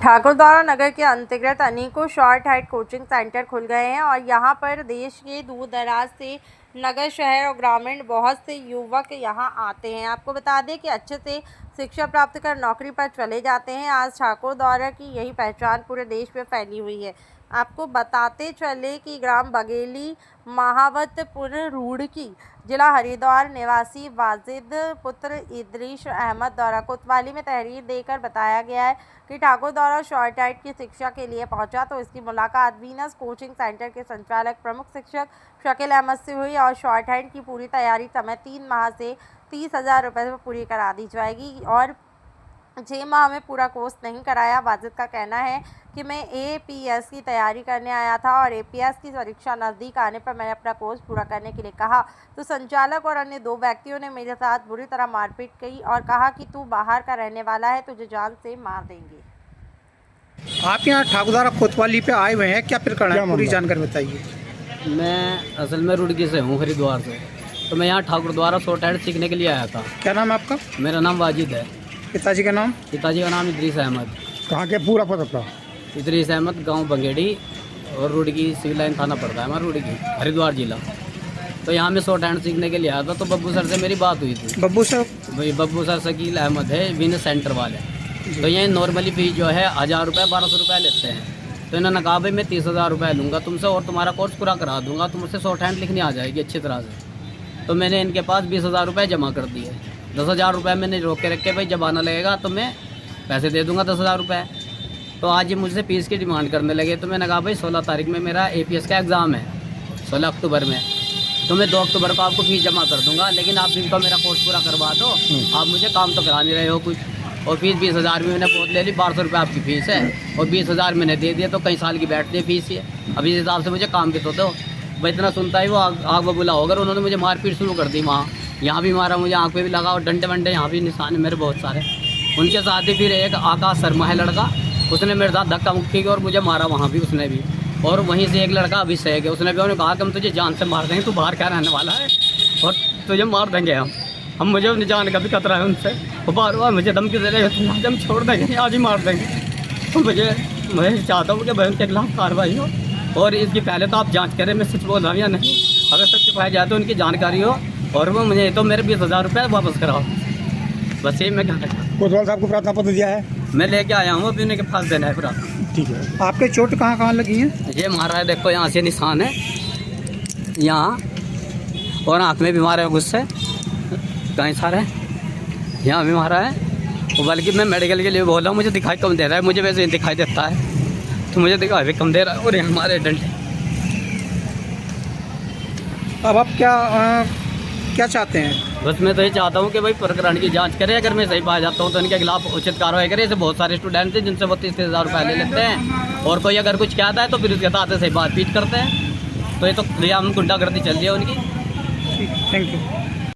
ठाकुरद्वारा नगर के अंतर्गत अनेकों शॉर्ट हाइट कोचिंग सेंटर खुल गए हैं और यहां पर देश के दूर दराज से नगर शहर और ग्रामीण बहुत से युवक यहां आते हैं। आपको बता दें कि अच्छे से शिक्षा प्राप्त कर नौकरी पर चले जाते हैं। आज ठाकुरद्वारा की यही पहचान पूरे देश में फैली हुई है। आपको बताते चले कि ग्राम बघेली महावतपुर रुड़की जिला हरिद्वार निवासी वाजिद पुत्र इदरीश अहमद द्वारा कोतवाली में तहरीर देकर बताया गया है कि ठाकुरद्वारा शॉर्ट हाइट की शिक्षा के लिए पहुंचा तो इसकी मुलाकात वीनस कोचिंग सेंटर के संचालक प्रमुख शिक्षक शकील अहमद से हुई और शॉर्ट हाइट की पूरी तैयारी समय 3 माह से 30,000 रुपये में पूरी करा दी जाएगी और 6 माह में पूरा कोर्स नहीं कराया। वाजिद का कहना है कि मैं APS की तैयारी करने आया था और APS की परीक्षा नज़दीक आने पर मैंने अपना कोर्स पूरा करने के लिए कहा तो संचालक और अन्य 2 व्यक्तियों ने मेरे साथ बुरी तरह मारपीट की और कहा कि तू बाहर का रहने वाला है, तुझे जान से मार देंगे। आप यहाँ ठाकुरद्वारा कोतवाली पे आए हुए हैं, क्या प्रकरण है, पूरी जानकारी बताइए। मैं असल में रुड़की से हूँ, हरिद्वार से। तो मैं यहाँ ठाकुरद्वारा शॉर्ट हाइट सीखने के लिए आया था। क्या नाम है आपका? मेरा नाम वाजिद है। पिताजी का नाम? पिताजी का नाम इदरीस अहमद। कहाँ के पूरा पता था? इदरीस अहमद, गांव बंगेड़ी और रुड़की सिविल लाइन थाना पड़ता है हमारा, रुड़की हरिद्वार जिला। तो यहाँ मैं शॉर्ट हैंड सीखने के लिए आया था। तो बब्बू सर से मेरी बात हुई थी। बब्बू सर? भाई बब्बू सर शकील अहमद है, विन सेंटर वाले। तो ये नॉर्मली फीस जो है 1000 रुपये 1200 रुपये लेते हैं। तो इन्होंने कहा भाई मैं 30,000 रुपये लूँगा तुमसे और तुम्हारा कोर्स पूरा करा दूँगा, तुमसे शॉर्ट हैंड लिखनी आ जाएगी अच्छी तरह से। तो मैंने इनके पास 20,000 रुपये जमा कर दिए। 10,000 रुपये मैंने रोक के रखे, भाई जब आना लगेगा तो मैं पैसे दे दूँगा 10,000 रुपये। तो आज ये मुझसे फीस की डिमांड करने लगे। तो मैंने कहा भाई 16 तारीख में मेरा APS का एग्ज़ाम है, 16 अक्टूबर में। तो मैं 2 अक्टूबर को आपको फीस जमा कर दूँगा, लेकिन आप इनको मेरा कोर्स पूरा करवा दो। आप मुझे काम तो करा नहीं रहे हो कुछ। और फीस 20,000 भी मैंने बहुत ले ली, 1200 रुपये आपकी फ़ीस है और 20,000 मैंने दे दिया। तो कई साल की बैठती है फीस ये। अब इस हिसाब से मुझे काम भी तो दो। भाई इतना सुनता ही वो आग बबूला होकर उन्होंने मुझे मारपीट शुरू कर दी। वहाँ यहाँ भी मारा, मुझे आँख पे भी लगा और डंडे वंडे यहाँ भी निशान है मेरे बहुत सारे। उनके साथ ही फिर एक आकाश शर्मा है लड़का, उसने मेरे साथ धक्का मुक्की की और मुझे मारा वहाँ भी उसने भी। और वहीं से एक लड़का अभिषेक है, उसने भी उन्होंने कहा कि हम तुझे जान से मार देंगे, तू बाहर क्या रहने वाला है और तुझे मार देंगे हम मुझे अपनी जान का भी खतरा है उनसे। वो बार बार मुझे धमकी दे रहे हैं आज हम छोड़ देंगे, आज ही मार देंगे। तो मैं चाहता हूँ कि भाई उनके खिलाफ कार्रवाई हो और इसकी पहले तो आप जाँच करें मैं सच बोल रहा हूँ या नहीं। अगर सच छुपाया जाए तो उनकी जानकारी हो और वो मुझे तो मेरे 20,000 रुपये वापस कराओ। बस ये मैं कहना चाहता हूँ। कोतवाल साहब को प्रार्थना पत्र दिया है? मैं लेके आया हूँ, अभी उन्हें के पास देना है पूरा। ठीक है। आपके चोट कहाँ कहाँ लगी है? ये मारा है, देखो यहाँ से निशान है यहाँ, और आँख में भी मारा है गुस्से कहीं सारे, यहाँ भी मारा है। बल्कि मैं मेडिकल के लिए बोल रहा हूँ, मुझे दिखाई कम दे रहा है, मुझे वैसे दिखाई देता है तो मुझे दिखाई भी कम दे रहा है। और यहाँ हमारे डंडे। अब आप क्या चाहते हैं? बस मैं तो ये चाहता हूँ कि भाई प्रकरण की जांच करें। अगर मैं सही पाया जाता हूँ तो इनके खिलाफ उचित कार्रवाई करें। ऐसे बहुत सारे स्टूडेंट थे जिनसे वो 30,000 रुपये ले लेते हैं और कोई अगर कुछ कहता है तो फिर उसके साथ से बातचीत करते हैं। तो ये तो हम गुंडागर्दी चल रही है उनकी। Thank you.